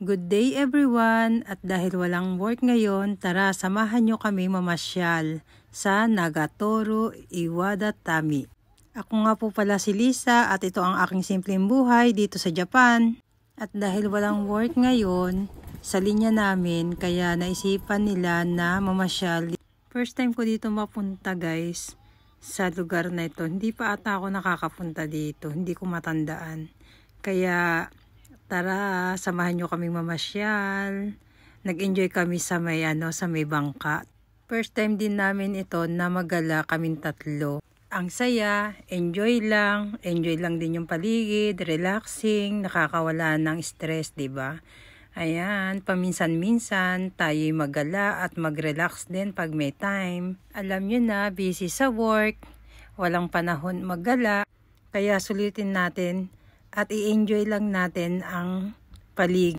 Good day everyone! At dahil walang work ngayon, tara samahan nyo kami mamasyal sa Nagatoro, Iwadatami. Ako nga po pala si Lisa at ito ang aking simpleng buhay dito sa Japan. At dahil walang work ngayon sa linya namin, kaya naisipan nila na mamasyal. First time ko dito mapunta guys sa lugar na ito. Hindi pa ata ako nakakapunta dito, hindi ko matandaan. Kaya tara, samahan nyo kaming mamasyal. Nag-enjoy kami sa may bangka. First time din namin ito na magala kaming tatlo. Ang saya, enjoy lang din yung paligid, relaxing, nakakawala ng stress, 'di ba? Ayan, paminsan-minsan tayo'y magala at mag-relax din pag may time. Alam nyo na, busy sa work, walang panahon magala, kaya sulitin natin at i-enjoy lang natin ang paligid.